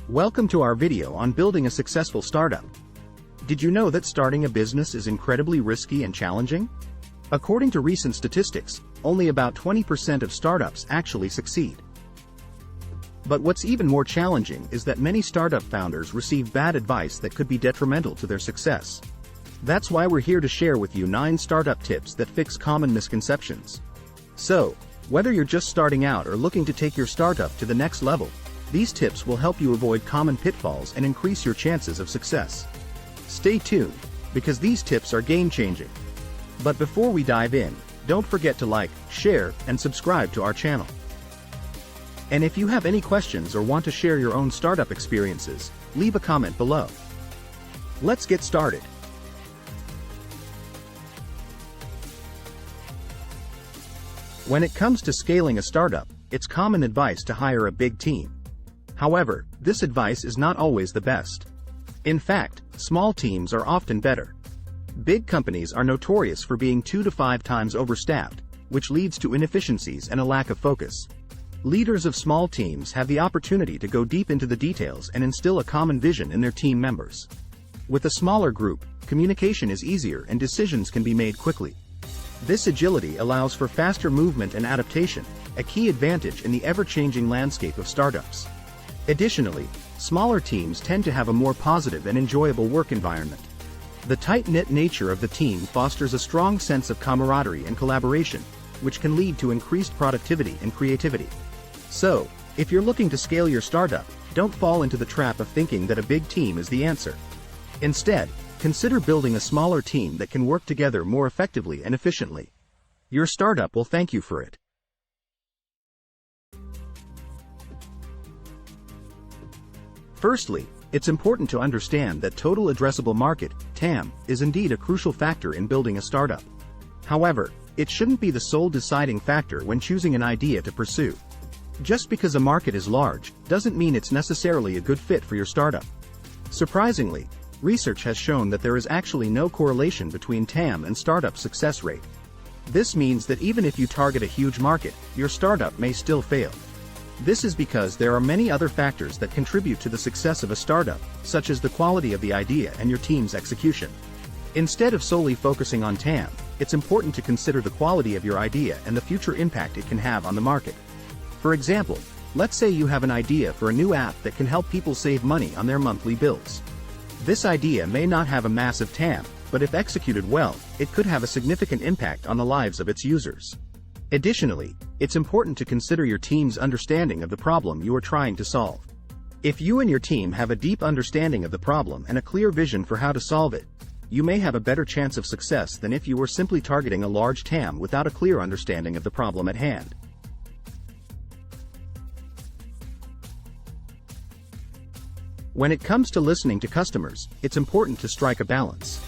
Welcome to our video on building a successful startup. Did you know that starting a business is incredibly risky and challenging? According to recent statistics, only about 20% of startups actually succeed. But what's even more challenging is that many startup founders receive bad advice that could be detrimental to their success. That's why we're here to share with you 9 startup tips that fix common misconceptions. So, whether you're just starting out or looking to take your startup to the next level, these tips will help you avoid common pitfalls and increase your chances of success. Stay tuned, because these tips are game-changing. But before we dive in, don't forget to like, share, and subscribe to our channel. And if you have any questions or want to share your own startup experiences, leave a comment below. Let's get started. When it comes to scaling a startup, it's common advice to hire a big team. However, this advice is not always the best. In fact, small teams are often better. Big companies are notorious for being 2 to 5 times overstaffed, which leads to inefficiencies and a lack of focus. Leaders of small teams have the opportunity to go deep into the details and instill a common vision in their team members. With a smaller group, communication is easier and decisions can be made quickly. This agility allows for faster movement and adaptation, a key advantage in the ever-changing landscape of startups. Additionally, smaller teams tend to have a more positive and enjoyable work environment. The tight-knit nature of the team fosters a strong sense of camaraderie and collaboration, which can lead to increased productivity and creativity. So, if you're looking to scale your startup, don't fall into the trap of thinking that a big team is the answer. Instead, consider building a smaller team that can work together more effectively and efficiently. Your startup will thank you for it. Firstly, it's important to understand that total addressable market, TAM, is indeed a crucial factor in building a startup. However, it shouldn't be the sole deciding factor when choosing an idea to pursue. Just because a market is large, doesn't mean it's necessarily a good fit for your startup. Surprisingly, research has shown that there is actually no correlation between TAM and startup success rate. This means that even if you target a huge market, your startup may still fail. This is because there are many other factors that contribute to the success of a startup, such as the quality of the idea and your team's execution. Instead of solely focusing on TAM, it's important to consider the quality of your idea and the future impact it can have on the market. For example, let's say you have an idea for a new app that can help people save money on their monthly bills. This idea may not have a massive TAM, but if executed well, it could have a significant impact on the lives of its users. Additionally, it's important to consider your team's understanding of the problem you are trying to solve. If you and your team have a deep understanding of the problem and a clear vision for how to solve it, you may have a better chance of success than if you were simply targeting a large TAM without a clear understanding of the problem at hand. When it comes to listening to customers, it's important to strike a balance.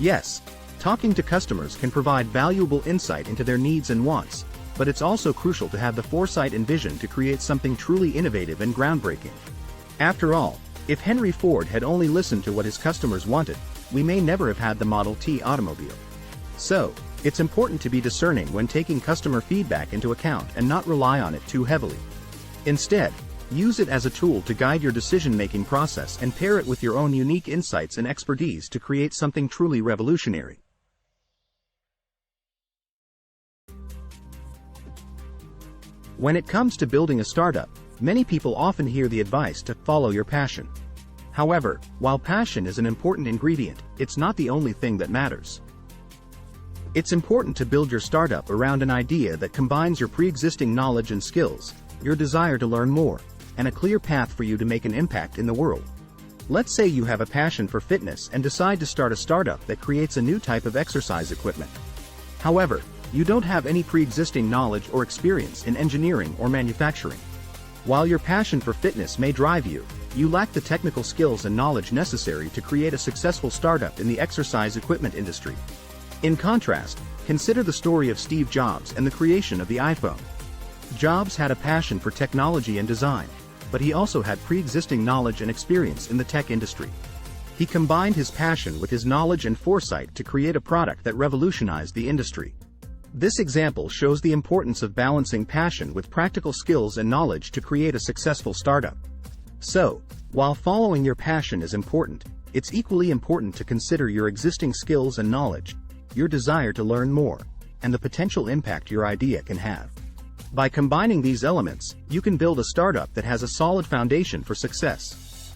Yes, talking to customers can provide valuable insight into their needs and wants, but it's also crucial to have the foresight and vision to create something truly innovative and groundbreaking. After all, if Henry Ford had only listened to what his customers wanted, we may never have had the Model T automobile. So, it's important to be discerning when taking customer feedback into account and not rely on it too heavily. Instead, use it as a tool to guide your decision-making process and pair it with your own unique insights and expertise to create something truly revolutionary. When it comes to building a startup, many people often hear the advice to follow your passion. However, while passion is an important ingredient, it's not the only thing that matters. It's important to build your startup around an idea that combines your pre-existing knowledge and skills, your desire to learn more, and a clear path for you to make an impact in the world. Let's say you have a passion for fitness and decide to start a startup that creates a new type of exercise equipment. However, you don't have any pre-existing knowledge or experience in engineering or manufacturing. While your passion for fitness may drive you, you lack the technical skills and knowledge necessary to create a successful startup in the exercise equipment industry. In contrast, consider the story of Steve Jobs and the creation of the iPhone. Jobs had a passion for technology and design, but he also had pre-existing knowledge and experience in the tech industry. He combined his passion with his knowledge and foresight to create a product that revolutionized the industry. This example shows the importance of balancing passion with practical skills and knowledge to create a successful startup. So, While following your passion is important, it's equally important to consider your existing skills and knowledge, your desire to learn more, and the potential impact your idea can have. By combining these elements, you can build a startup that has a solid foundation for success.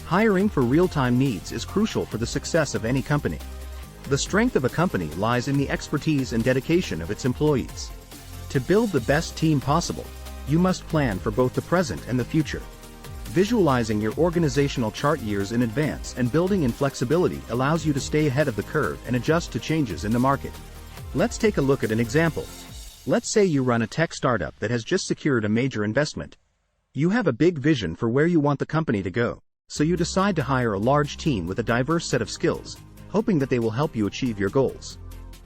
Hiring for real-time needs is crucial for the success of any company. The strength of a company lies in the expertise and dedication of its employees. To build the best team possible, you must plan for both the present and the future. Visualizing your organizational chart years in advance and building in flexibility allows you to stay ahead of the curve and adjust to changes in the market. Let's take a look at an example. Let's say you run a tech startup that has just secured a major investment. You have a big vision for where you want the company to go, so you decide to hire a large team with a diverse set of skills, hoping that they will help you achieve your goals.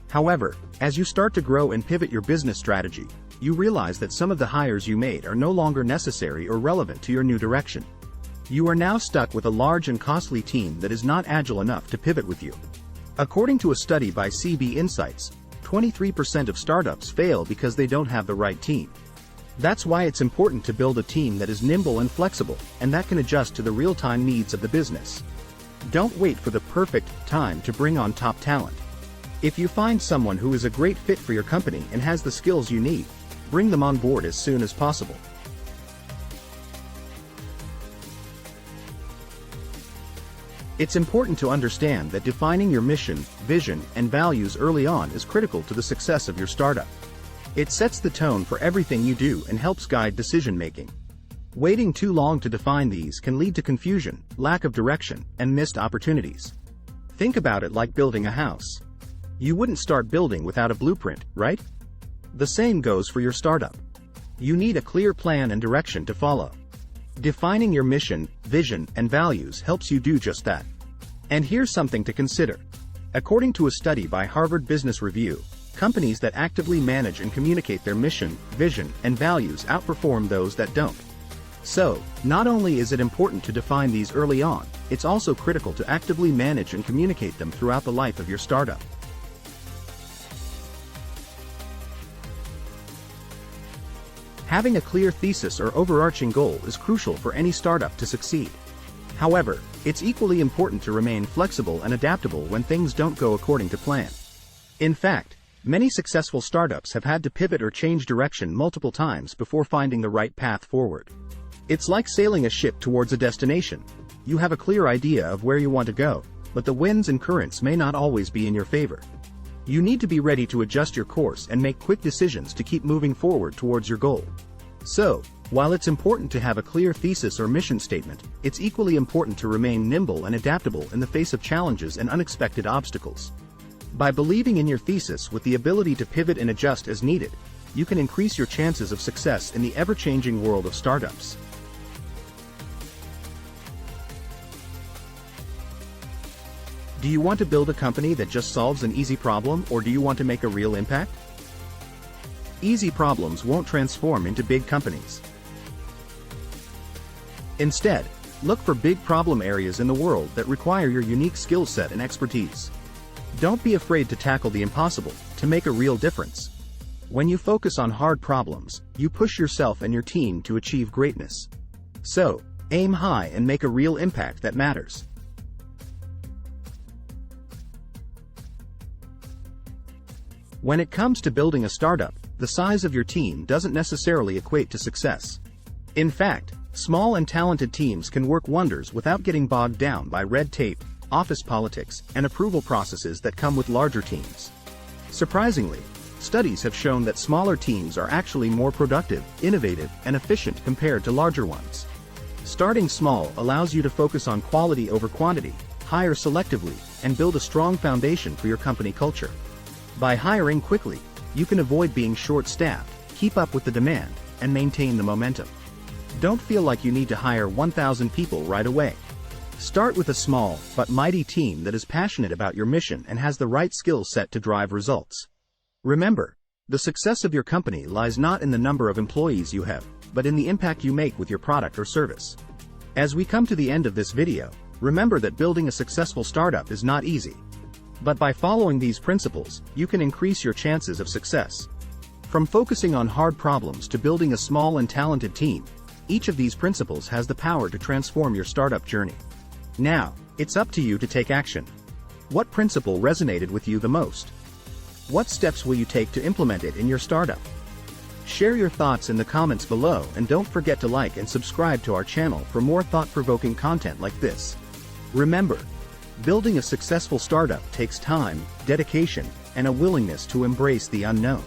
However, as you start to grow and pivot your business strategy, you realize that some of the hires you made are no longer necessary or relevant to your new direction. You are now stuck with a large and costly team that is not agile enough to pivot with you. According to a study by CB Insights, 23% of startups fail because they don't have the right team. That's why it's important to build a team that is nimble and flexible, and that can adjust to the real-time needs of the business. Don't wait for the perfect time to bring on top talent. If you find someone who is a great fit for your company and has the skills you need, bring them on board as soon as possible. It's important to understand that defining your mission, vision, and values early on is critical to the success of your startup. It sets the tone for everything you do and helps guide decision-making. Waiting too long to define these can lead to confusion, lack of direction, and missed opportunities. Think about it like building a house. You wouldn't start building without a blueprint, right? The same goes for your startup. You need a clear plan and direction to follow. Defining your mission, vision, and values helps you do just that. And here's something to consider. According to a study by Harvard Business Review, companies that actively manage and communicate their mission, vision, and values outperform those that don't. So, not only is it important to define these early on, it's also critical to actively manage and communicate them throughout the life of your startup. Having a clear thesis or overarching goal is crucial for any startup to succeed. However, it's equally important to remain flexible and adaptable when things don't go according to plan. In fact, many successful startups have had to pivot or change direction multiple times before finding the right path forward. It's like sailing a ship towards a destination. You have a clear idea of where you want to go, but the winds and currents may not always be in your favor. You need to be ready to adjust your course and make quick decisions to keep moving forward towards your goal. So, while it's important to have a clear thesis or mission statement, it's equally important to remain nimble and adaptable in the face of challenges and unexpected obstacles. By believing in your thesis with the ability to pivot and adjust as needed, you can increase your chances of success in the ever-changing world of startups. Do you want to build a company that just solves an easy problem, or do you want to make a real impact? Easy problems won't transform into big companies. Instead, look for big problem areas in the world that require your unique skill set and expertise. Don't be afraid to tackle the impossible, to make a real difference. When you focus on hard problems, you push yourself and your team to achieve greatness. So, aim high and make a real impact that matters. When it comes to building a startup, the size of your team doesn't necessarily equate to success. In fact, small and talented teams can work wonders without getting bogged down by red tape, office politics, and approval processes that come with larger teams. Surprisingly, studies have shown that smaller teams are actually more productive, innovative, and efficient compared to larger ones. Starting small allows you to focus on quality over quantity, hire selectively, and build a strong foundation for your company culture. By hiring quickly, you can avoid being short-staffed, keep up with the demand, and maintain the momentum. Don't feel like you need to hire 1,000 people right away. Start with a small, but mighty team that is passionate about your mission and has the right skill set to drive results. Remember, the success of your company lies not in the number of employees you have, but in the impact you make with your product or service. As we come to the end of this video, remember that building a successful startup is not easy. But by following these principles, you can increase your chances of success. From focusing on hard problems to building a small and talented team, each of these principles has the power to transform your startup journey. Now, it's up to you to take action. What principle resonated with you the most? What steps will you take to implement it in your startup? Share your thoughts in the comments below, and don't forget to like and subscribe to our channel for more thought-provoking content like this. Remember, building a successful startup takes time, dedication, and a willingness to embrace the unknown.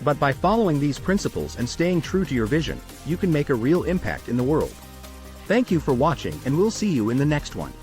But by following these principles and staying true to your vision, you can make a real impact in the world. Thank you for watching, and we'll see you in the next one.